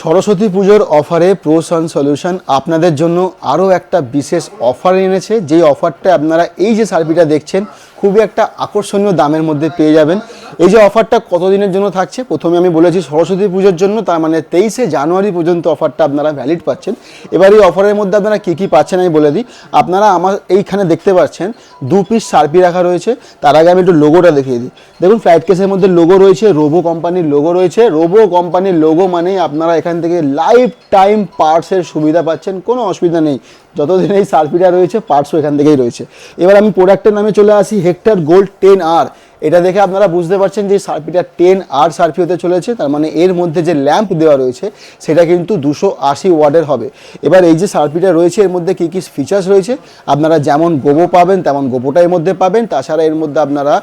সরস্বতী পুজোর অফারে প্রো সান সলিউশন আপনাদের জন্য আরও একটা বিশেষ অফার এনেছে। যেই অফারটা আপনারা এই যে সার্ভিটা দেখছেন খুবই একটা আকর্ষণীয় দামের মধ্যে পেয়ে যাবেন। এই যে অফারটা কতদিনের জন্য থাকছে, প্রথমে আমি বলেছি সরস্বতী পুজোর জন্য, তার মানে 23শে জানুয়ারি পর্যন্ত অফারটা আপনারা ভ্যালিড পাচ্ছেন। এবার এই অফারের মধ্যে আপনারা কী কী পাচ্ছেন আমি বলে দিই। আপনারা আমার এইখানে দেখতে পাচ্ছেন 2 পিস সার্পি রাখা রয়েছে। তার আগে আমি একটু লোগোটা দেখিয়ে দিই। দেখুন ফ্লাইট কেসের মধ্যে লোগো রয়েছে, রোবো কোম্পানির লোগো রয়েছে। রোবো কোম্পানির লোগো মানে আপনারা এখান থেকে লাইফ টাইম পার্টসের সুবিধা পাচ্ছেন, কোনো অসুবিধা নেই। যতদিন এই সার্পিটা রয়েছে পার্টসও এখান থেকেই রয়েছে। এবার আমি প্রোডাক্টের নামে চলে আসি, হেক্টর গোল্ড 10R। এটা দেখে আপনারা বুঝতে পারছেন যে সার্পিটা 10R সার্পি হতে চলেছে। তার মানে এর মধ্যে যে ল্যাম্প দেওয়া রয়েছে সেটা কিন্তু 280 ওয়াটের হবে। এবার এই যে সার্পিটা রয়েছে এর মধ্যে কী কী ফিচার্স রয়েছে, আপনারা যেমন গোবো পাবেন তেমন গোবোটা এর মধ্যে পাবেন। তাছাড়া এর মধ্যে আপনারা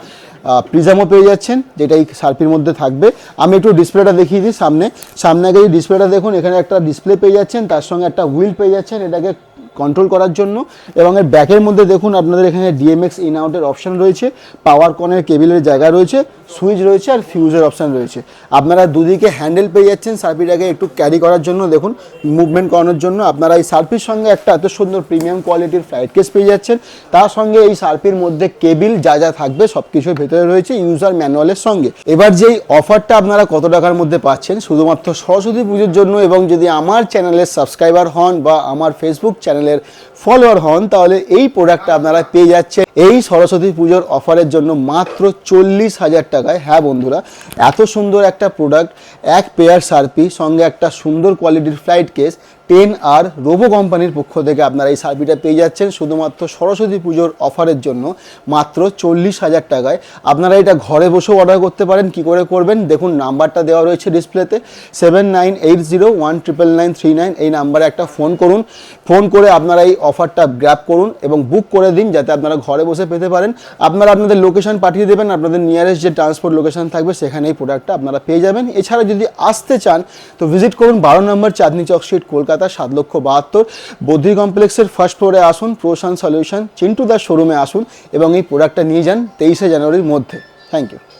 প্রিজমও পেয়ে যাচ্ছেন, যেটা এই সার্পির মধ্যে থাকবে। আমি একটু ডিসপ্লেটা দেখিয়ে দিই। সামনে আগে এই ডিসপ্লেটা দেখুন, এখানে একটা ডিসপ্লে পেয়ে যাচ্ছেন, তার সঙ্গে একটা হুইল পেয়ে যাচ্ছেন এটাকে কন্ট্রোল করার জন্য। এবং এর ব্যাকের মধ্যে দেখুন আপনাদের এখানে ডিএমএক্স ইন আউটের অপশান রয়েছে, পাওয়ার কনের কেবিলের জায়গা রয়েছে, সুইচ রয়েছে আর ফিউজের অপশান রয়েছে। আপনারা দুদিকে হ্যান্ডেল পেয়ে যাচ্ছেন সার্পিটাকে একটু ক্যারি করার জন্য, দেখুন মুভমেন্ট করানোর জন্য। আপনারা এই সার্পির সঙ্গে একটা এত সুন্দর প্রিমিয়াম কোয়ালিটির ফ্লাইট কেস পেয়ে যাচ্ছেন। তার সঙ্গে এই সার্পির মধ্যে কেবিল যা যা থাকবে সব কিছুর ভেতরে রয়েছে ইউজার ম্যানুয়ালের সঙ্গে। এবার যেই অফারটা আপনারা কত টাকার মধ্যে পাচ্ছেন শুধুমাত্র সরস্বতী পুজোর জন্য, এবং যদি আমার চ্যানেলের সাবস্ক্রাইবার হন বা আমার ফেসবুক চ্যানেলের ফলোয়ার হন, তাহলে এই প্রোডাক্টটা আপনারা পেয়ে যাচ্ছেন এই সরস্বতী পুজোর অফারের জন্য মাত্র 40,000 টাকায়। হ্যাঁ বন্ধুরা, এত সুন্দর একটা প্রোডাক্ট, এক পেয়ার সার্পি সঙ্গে একটা সুন্দর কোয়ালিটির ফ্লাইট কেস 10R রোবো কোম্পানির পক্ষ থেকে আপনারা এই সার্পিটা পেয়ে যাচ্ছেন শুধুমাত্র সরস্বতী পুজোর অফারের জন্য মাত্র 40,000 টাকায়। আপনারা এটা ঘরে বসেও অর্ডার করতে পারেন। কি করে করবেন দেখুন, নাম্বারটা দেওয়া রয়েছে ডিসপ্লেতে 7980199939। এই নাম্বারে একটা ফোন করুন, ফোন করে আপনারা এই অফারটা গ্র্যাব করুন এবং বুক করে দিন, যাতে আপনারা ঘরে বসে পেতে পারেন। আপনারা আপনাদের লোকেশন পাঠিয়ে দেবেন, আপনাদের নিয়ারেস্ট যে ট্রান্সপোর্ট লোকেশন থাকবে সেখানে এই প্রোডাক্টটা আপনারা পেয়ে যাবেন। এছাড়া যদি আসতে চান তো ভিজিট করুন 12 নম্বর চাঁদনি চক স্ট্রিট, কলকাতা 7,72,000 বদ্রি কমপ্লেক্সের ফার্স্ট ফ্লোরে আসুন। প্রো সান সলিউশন চিন্টু দাস শোরুমে আসুন এবং এই প্রোডাক্টটা নিয়ে যান 23শে জানুয়ারির মধ্যে। Thank you.